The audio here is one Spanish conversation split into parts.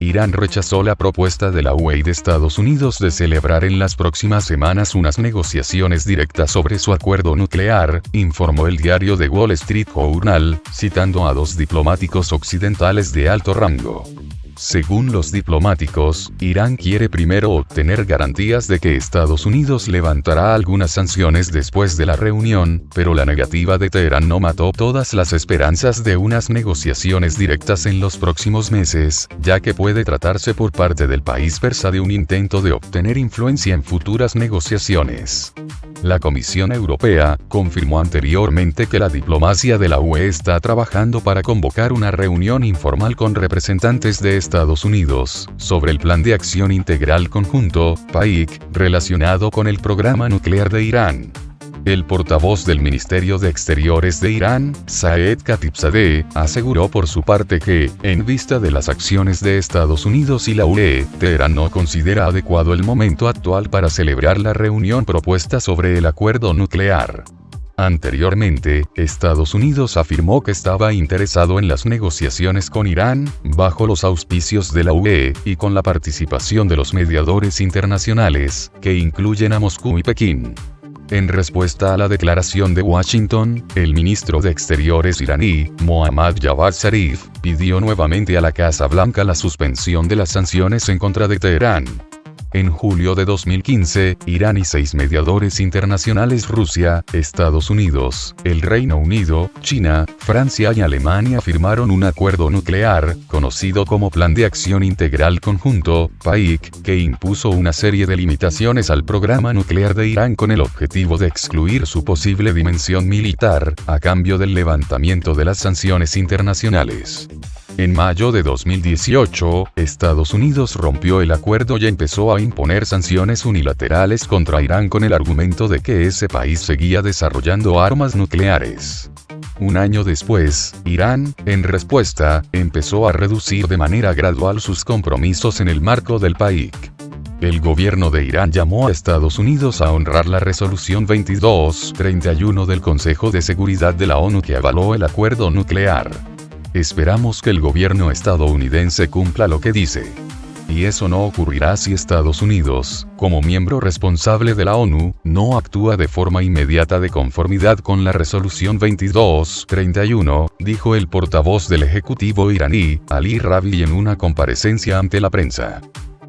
Irán rechazó la propuesta de la UE y de Estados Unidos de celebrar en las próximas semanas unas negociaciones directas sobre su acuerdo nuclear, informó el diario The Wall Street Journal, citando a 2 diplomáticos occidentales de alto rango. Según los diplomáticos, Irán quiere primero obtener garantías de que Estados Unidos levantará algunas sanciones después de la reunión, pero la negativa de Teherán no mató todas las esperanzas de unas negociaciones directas en los próximos meses, ya que puede tratarse por parte del país persa de un intento de obtener influencia en futuras negociaciones. La Comisión Europea confirmó anteriormente que la diplomacia de la UE está trabajando para convocar una reunión informal con representantes de Estados Unidos sobre el Plan de Acción Integral Conjunto, PAIC, relacionado con el programa nuclear de Irán. El portavoz del Ministerio de Exteriores de Irán, Saeed Khatibzadeh, aseguró por su parte que, en vista de las acciones de Estados Unidos y la UE, Teherán no considera adecuado el momento actual para celebrar la reunión propuesta sobre el acuerdo nuclear. Anteriormente, Estados Unidos afirmó que estaba interesado en las negociaciones con Irán, bajo los auspicios de la UE, y con la participación de los mediadores internacionales, que incluyen a Moscú y Pekín. En respuesta a la declaración de Washington, el ministro de Exteriores iraní, Mohammad Javad Zarif, pidió nuevamente a la Casa Blanca la suspensión de las sanciones en contra de Teherán. En julio de 2015, Irán y 6 mediadores internacionales Rusia, Estados Unidos, el Reino Unido, China, Francia y Alemania firmaron un acuerdo nuclear, conocido como Plan de Acción Integral Conjunto, PAIC, que impuso una serie de limitaciones al programa nuclear de Irán con el objetivo de excluir su posible dimensión militar, a cambio del levantamiento de las sanciones internacionales. En mayo de 2018, Estados Unidos rompió el acuerdo y empezó a imponer sanciones unilaterales contra Irán con el argumento de que ese país seguía desarrollando armas nucleares. Un año después, Irán, en respuesta, empezó a reducir de manera gradual sus compromisos en el marco del PAIC. El gobierno de Irán llamó a Estados Unidos a honrar la resolución 2231 del Consejo de Seguridad de la ONU que avaló el acuerdo nuclear. Esperamos que el gobierno estadounidense cumpla lo que dice. Y eso no ocurrirá si Estados Unidos, como miembro responsable de la ONU, no actúa de forma inmediata de conformidad con la resolución 2231, dijo el portavoz del Ejecutivo iraní, Ali Rabi en una comparecencia ante la prensa.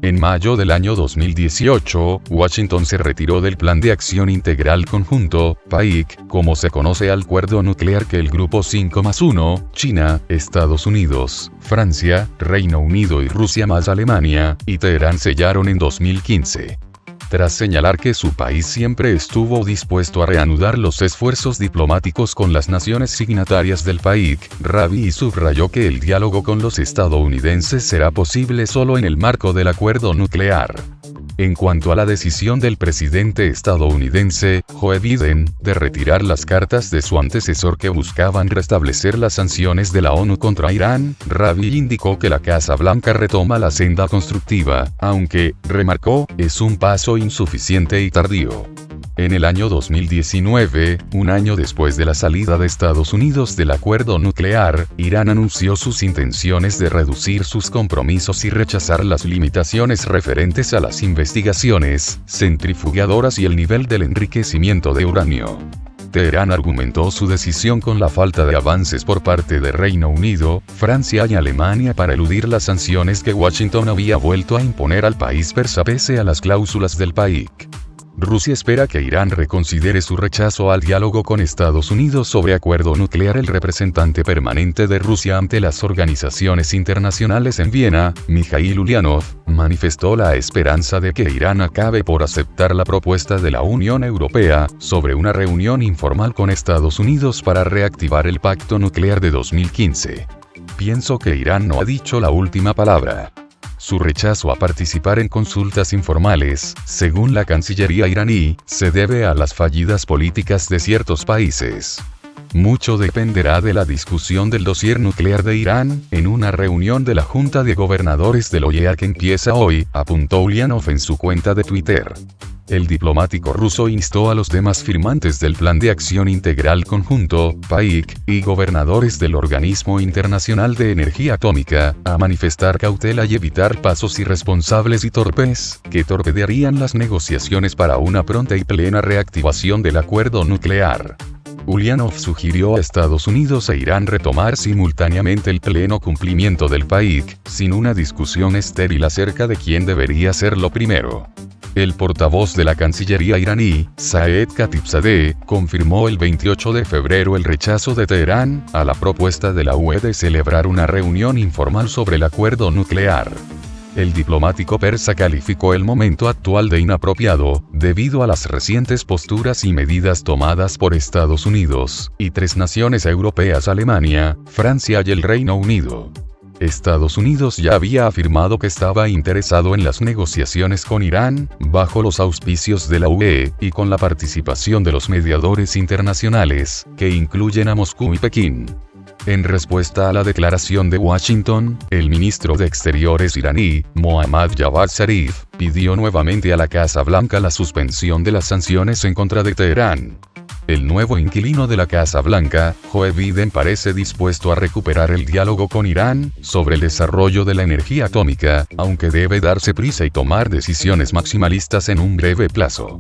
En mayo del año 2018, Washington se retiró del Plan de Acción Integral Conjunto, PAIC, como se conoce al acuerdo nuclear que el Grupo 5+1, China, Estados Unidos, Francia, Reino Unido y Rusia más Alemania, y Teherán sellaron en 2015. Tras señalar que su país siempre estuvo dispuesto a reanudar los esfuerzos diplomáticos con las naciones signatarias del PAIC, Rabi subrayó que el diálogo con los estadounidenses será posible solo en el marco del acuerdo nuclear. En cuanto a la decisión del presidente estadounidense, Joe Biden, de retirar las cartas de su antecesor que buscaban restablecer las sanciones de la ONU contra Irán, Rabi indicó que la Casa Blanca retoma la senda constructiva, aunque, remarcó, es un paso insuficiente y tardío. En el año 2019, un año después de la salida de Estados Unidos del acuerdo nuclear, Irán anunció sus intenciones de reducir sus compromisos y rechazar las limitaciones referentes a las investigaciones centrifugadoras y el nivel del enriquecimiento de uranio. Teherán argumentó su decisión con la falta de avances por parte de Reino Unido, Francia y Alemania para eludir las sanciones que Washington había vuelto a imponer al país persa pese a las cláusulas del PAIC. Rusia espera que Irán reconsidere su rechazo al diálogo con Estados Unidos sobre acuerdo nuclear. El representante permanente de Rusia ante las organizaciones internacionales en Viena, Mikhail Ulyanov, manifestó la esperanza de que Irán acabe por aceptar la propuesta de la Unión Europea sobre una reunión informal con Estados Unidos para reactivar el pacto nuclear de 2015. Pienso que Irán no ha dicho la última palabra. Su rechazo a participar en consultas informales, según la Cancillería iraní, se debe a las fallidas políticas de ciertos países. Mucho dependerá de la discusión del dossier nuclear de Irán, en una reunión de la Junta de Gobernadores del OIEA que empieza hoy, apuntó Ulyanov en su cuenta de Twitter. El diplomático ruso instó a los demás firmantes del Plan de Acción Integral Conjunto, PAIC, y gobernadores del Organismo Internacional de Energía Atómica, a manifestar cautela y evitar pasos irresponsables y torpes, que torpedearían las negociaciones para una pronta y plena reactivación del acuerdo nuclear. Ulyanov sugirió a Estados Unidos e Irán retomar simultáneamente el pleno cumplimiento del PAIC, sin una discusión estéril acerca de quién debería hacerlo primero. El portavoz de la Cancillería iraní, Saeed Khatibzadeh, confirmó el 28 de febrero el rechazo de Teherán a la propuesta de la UE de celebrar una reunión informal sobre el acuerdo nuclear. El diplomático persa calificó el momento actual de inapropiado, debido a las recientes posturas y medidas tomadas por Estados Unidos y tres naciones europeas: Alemania, Francia y el Reino Unido. Estados Unidos ya había afirmado que estaba interesado en las negociaciones con Irán, bajo los auspicios de la UE, y con la participación de los mediadores internacionales, que incluyen a Moscú y Pekín. En respuesta a la declaración de Washington, el ministro de Exteriores iraní, Mohammad Javad Zarif, pidió nuevamente a la Casa Blanca la suspensión de las sanciones en contra de Teherán. El nuevo inquilino de la Casa Blanca, Joe Biden, parece dispuesto a recuperar el diálogo con Irán sobre el desarrollo de la energía atómica, aunque debe darse prisa y tomar decisiones maximalistas en un breve plazo.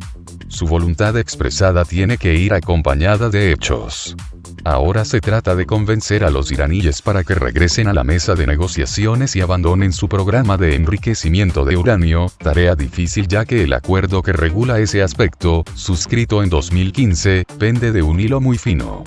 Su voluntad expresada tiene que ir acompañada de hechos. Ahora se trata de convencer a los iraníes para que regresen a la mesa de negociaciones y abandonen su programa de enriquecimiento de uranio, tarea difícil ya que el acuerdo que regula ese aspecto, suscrito en 2015, pende de un hilo muy fino.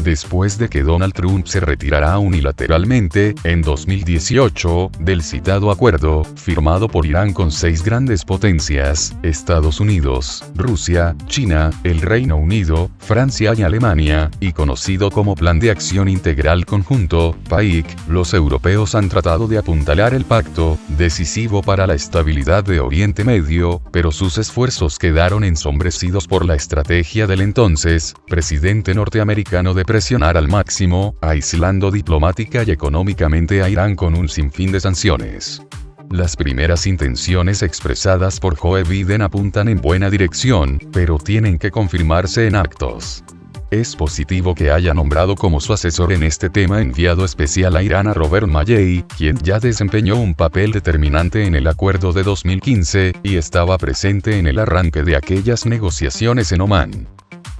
Después de que Donald Trump se retirara unilateralmente, en 2018, del citado acuerdo, firmado por Irán con 6 grandes potencias, Estados Unidos, Rusia, China, el Reino Unido, Francia y Alemania, y conocido como Plan de Acción Integral Conjunto, PAIC, los europeos han tratado de apuntalar el pacto, decisivo para la estabilidad de Oriente Medio, pero sus esfuerzos quedaron ensombrecidos por la estrategia del entonces presidente norteamericano de presionar al máximo, aislando diplomática y económicamente a Irán con un sinfín de sanciones. Las primeras intenciones expresadas por Joe Biden apuntan en buena dirección, pero tienen que confirmarse en actos. Es positivo que haya nombrado como su asesor en este tema enviado especial a Irán a Robert Malley, quien ya desempeñó un papel determinante en el acuerdo de 2015, y estaba presente en el arranque de aquellas negociaciones en Omán.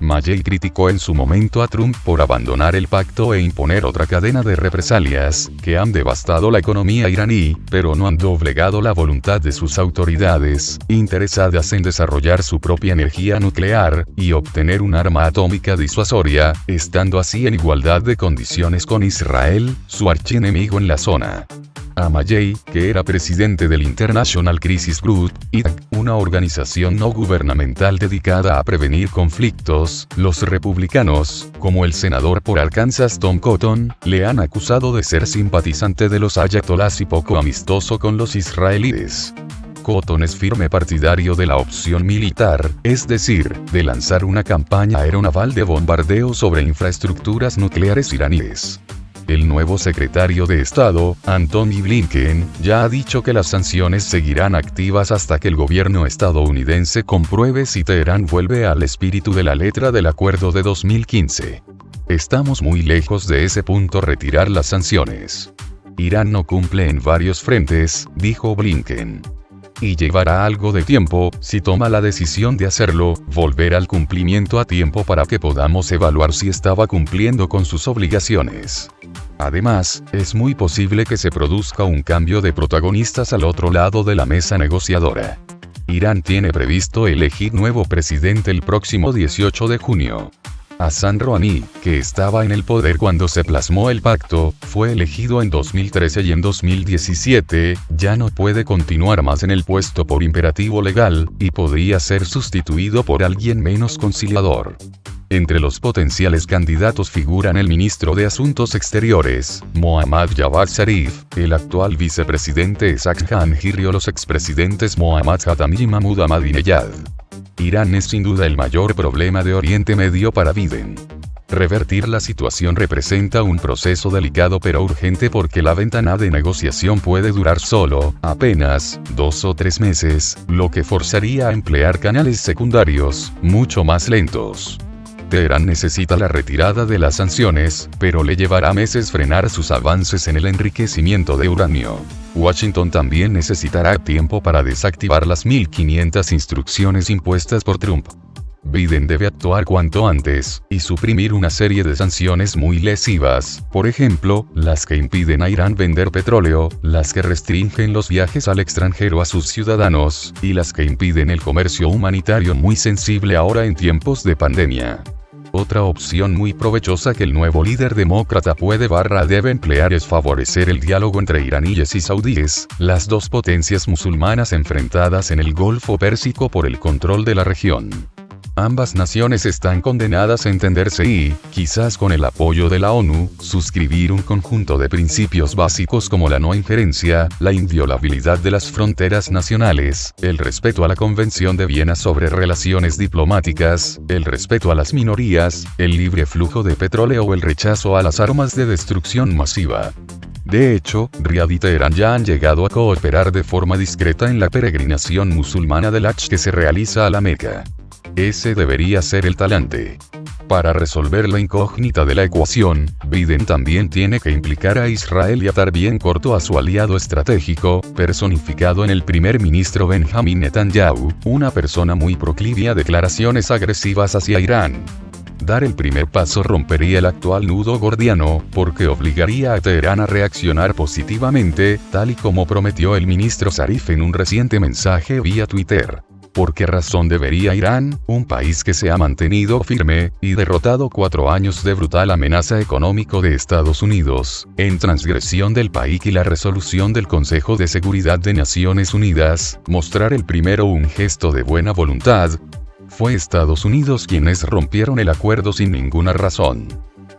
Malley criticó en su momento a Trump por abandonar el pacto e imponer otra cadena de represalias, que han devastado la economía iraní, pero no han doblegado la voluntad de sus autoridades, interesadas en desarrollar su propia energía nuclear, y obtener un arma atómica disuasoria, estando así en igualdad de condiciones con Israel, su archienemigo en la zona. A Malley, que era presidente del International Crisis Group, ICG, una organización no gubernamental dedicada a prevenir conflictos, los republicanos, como el senador por Arkansas Tom Cotton, le han acusado de ser simpatizante de los ayatolás y poco amistoso con los israelíes. Cotton es firme partidario de la opción militar, es decir, de lanzar una campaña aeronaval de bombardeo sobre infraestructuras nucleares iraníes. El nuevo secretario de Estado, Antony Blinken, ya ha dicho que las sanciones seguirán activas hasta que el gobierno estadounidense compruebe si Teherán vuelve al espíritu de la letra del acuerdo de 2015. Estamos muy lejos de ese punto. Retirar las sanciones. Irán no cumple en varios frentes, dijo Blinken. Y llevará algo de tiempo, si toma la decisión de hacerlo, volver al cumplimiento a tiempo para que podamos evaluar si estaba cumpliendo con sus obligaciones. Además, es muy posible que se produzca un cambio de protagonistas al otro lado de la mesa negociadora. Irán tiene previsto elegir nuevo presidente el próximo 18 de junio. Hassan Rouhani, que estaba en el poder cuando se plasmó el pacto, fue elegido en 2013 y en 2017, ya no puede continuar más en el puesto por imperativo legal, y podría ser sustituido por alguien menos conciliador. Entre los potenciales candidatos figuran el ministro de Asuntos Exteriores, Mohammad Javad Zarif, el actual vicepresidente Isaac Hanhiri o los expresidentes Mohammad Khatami y Mahmoud Ahmadinejad. Irán es sin duda el mayor problema de Oriente Medio para Biden. Revertir la situación representa un proceso delicado pero urgente porque la ventana de negociación puede durar solo, apenas, 2 o 3 meses, lo que forzaría a emplear canales secundarios, mucho más lentos. Teherán necesita la retirada de las sanciones, pero le llevará meses frenar sus avances en el enriquecimiento de uranio. Washington también necesitará tiempo para desactivar las 1.500 instrucciones impuestas por Trump. Biden debe actuar cuanto antes, y suprimir una serie de sanciones muy lesivas, por ejemplo, las que impiden a Irán vender petróleo, las que restringen los viajes al extranjero a sus ciudadanos, y las que impiden el comercio humanitario muy sensible ahora en tiempos de pandemia. Otra opción muy provechosa que el nuevo líder demócrata debe emplear es favorecer el diálogo entre iraníes y saudíes, las dos potencias musulmanas enfrentadas en el Golfo Pérsico por el control de la región. Ambas naciones están condenadas a entenderse y, quizás con el apoyo de la ONU, suscribir un conjunto de principios básicos como la no injerencia, la inviolabilidad de las fronteras nacionales, el respeto a la Convención de Viena sobre relaciones diplomáticas, el respeto a las minorías, el libre flujo de petróleo o el rechazo a las armas de destrucción masiva. De hecho, Riad y Teherán ya han llegado a cooperar de forma discreta en la peregrinación musulmana del Hajj que se realiza a la Meca. Ese debería ser el talante. Para resolver la incógnita de la ecuación, Biden también tiene que implicar a Israel y atar bien corto a su aliado estratégico, personificado en el primer ministro Benjamin Netanyahu, una persona muy proclive a declaraciones agresivas hacia Irán. Dar el primer paso rompería el actual nudo gordiano, porque obligaría a Teherán a reaccionar positivamente, tal y como prometió el ministro Zarif en un reciente mensaje vía Twitter. ¿Por qué razón debería Irán, un país que se ha mantenido firme, y derrotado 4 años de brutal amenaza económico de Estados Unidos, en transgresión del país y la resolución del Consejo de Seguridad de Naciones Unidas, mostrar el primero un gesto de buena voluntad? Fue Estados Unidos quienes rompieron el acuerdo sin ninguna razón.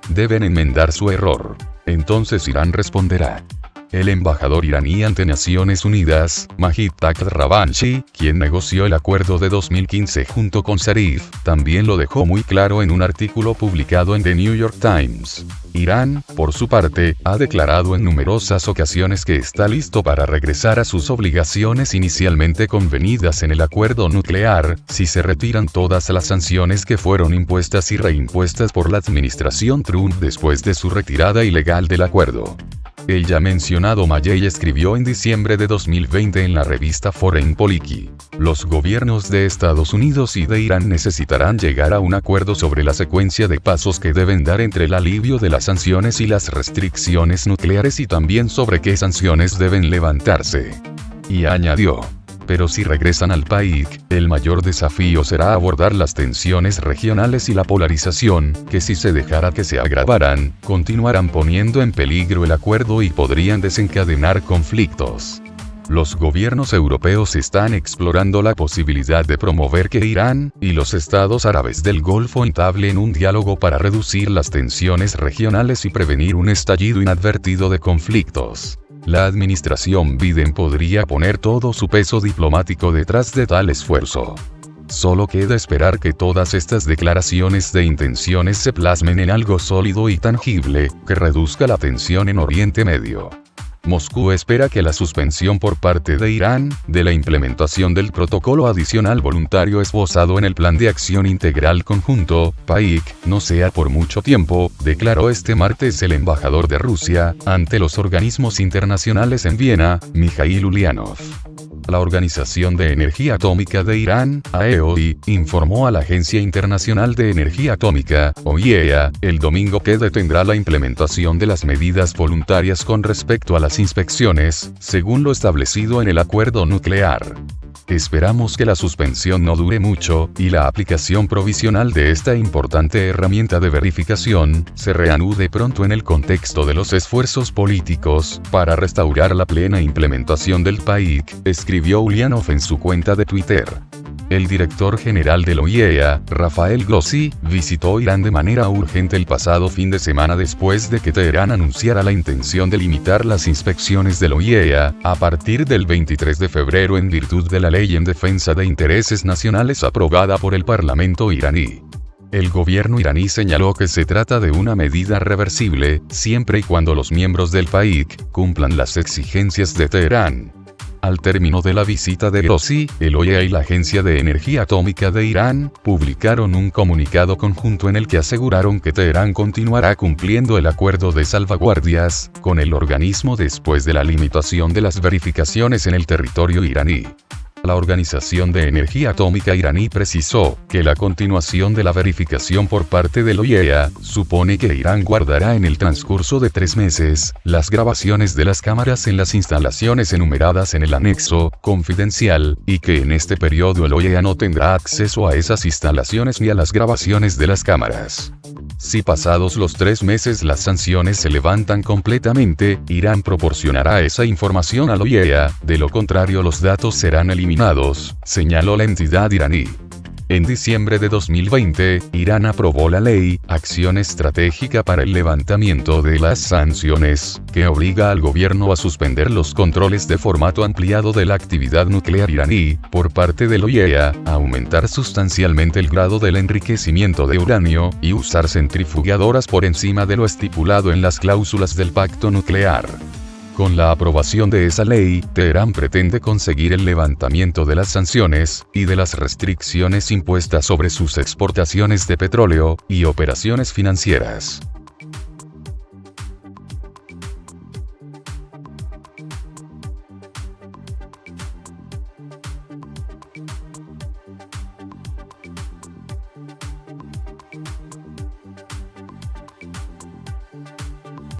Deben enmendar su error. Entonces Irán responderá. El embajador iraní ante Naciones Unidas, Majid Takht Ravanchi, quien negoció el acuerdo de 2015 junto con Zarif, también lo dejó muy claro en un artículo publicado en The New York Times. Irán, por su parte, ha declarado en numerosas ocasiones que está listo para regresar a sus obligaciones inicialmente convenidas en el acuerdo nuclear, si se retiran todas las sanciones que fueron impuestas y reimpuestas por la administración Trump después de su retirada ilegal del acuerdo. El ya mencionado Mayey escribió en diciembre de 2020 en la revista Foreign Policy: los gobiernos de Estados Unidos y de Irán necesitarán llegar a un acuerdo sobre la secuencia de pasos que deben dar entre el alivio de las sanciones y las restricciones nucleares y también sobre qué sanciones deben levantarse. Y añadió: pero si regresan al país, el mayor desafío será abordar las tensiones regionales y la polarización, que si se dejara que se agravaran, continuarán poniendo en peligro el acuerdo y podrían desencadenar conflictos. Los gobiernos europeos están explorando la posibilidad de promover que Irán y los estados árabes del Golfo entablen un diálogo para reducir las tensiones regionales y prevenir un estallido inadvertido de conflictos. La administración Biden podría poner todo su peso diplomático detrás de tal esfuerzo. Solo queda esperar que todas estas declaraciones de intenciones se plasmen en algo sólido y tangible, que reduzca la tensión en Oriente Medio. Moscú espera que la suspensión por parte de Irán, de la implementación del protocolo adicional voluntario esbozado en el Plan de Acción Integral Conjunto, PAIC, no sea por mucho tiempo, declaró este martes el embajador de Rusia, ante los organismos internacionales en Viena, Mikhail Ulyanov. La Organización de Energía Atómica de Irán, AEOI, informó a la Agencia Internacional de Energía Atómica, OIEA, el domingo que detendrá la implementación de las medidas voluntarias con respecto a las inspecciones, según lo establecido en el acuerdo nuclear. Esperamos que la suspensión no dure mucho, y la aplicación provisional de esta importante herramienta de verificación, se reanude pronto en el contexto de los esfuerzos políticos, para restaurar la plena implementación del PAIC, escribió Ulyanov en su cuenta de Twitter. El director general de la OIEA, Rafael Grossi, visitó Irán de manera urgente el pasado fin de semana después de que Teherán anunciara la intención de limitar las inspecciones de la OIEA, a partir del 23 de febrero en virtud de la Ley en Defensa de Intereses Nacionales aprobada por el Parlamento iraní. El gobierno iraní señaló que se trata de una medida reversible, siempre y cuando los miembros del PAIC cumplan las exigencias de Teherán. Al término de la visita de Grossi, el OIEA y la Agencia de Energía Atómica de Irán publicaron un comunicado conjunto en el que aseguraron que Teherán continuará cumpliendo el acuerdo de salvaguardias con el organismo después de la limitación de las verificaciones en el territorio iraní. La Organización de Energía Atómica iraní precisó que la continuación de la verificación por parte del OIEA supone que Irán guardará en el transcurso de 3 meses las grabaciones de las cámaras en las instalaciones enumeradas en el anexo confidencial, y que en este periodo el OIEA no tendrá acceso a esas instalaciones ni a las grabaciones de las cámaras. Si pasados los 3 meses las sanciones se levantan completamente, Irán proporcionará esa información al OIEA, de lo contrario los datos serán eliminados, señaló la entidad iraní. En diciembre de 2020, Irán aprobó la ley Acción Estratégica para el Levantamiento de las Sanciones, que obliga al gobierno a suspender los controles de formato ampliado de la actividad nuclear iraní, por parte del OIEA, a aumentar sustancialmente el grado del enriquecimiento de uranio, y usar centrifugadoras por encima de lo estipulado en las cláusulas del pacto nuclear. Con la aprobación de esa ley, Teherán pretende conseguir el levantamiento de las sanciones y de las restricciones impuestas sobre sus exportaciones de petróleo y operaciones financieras.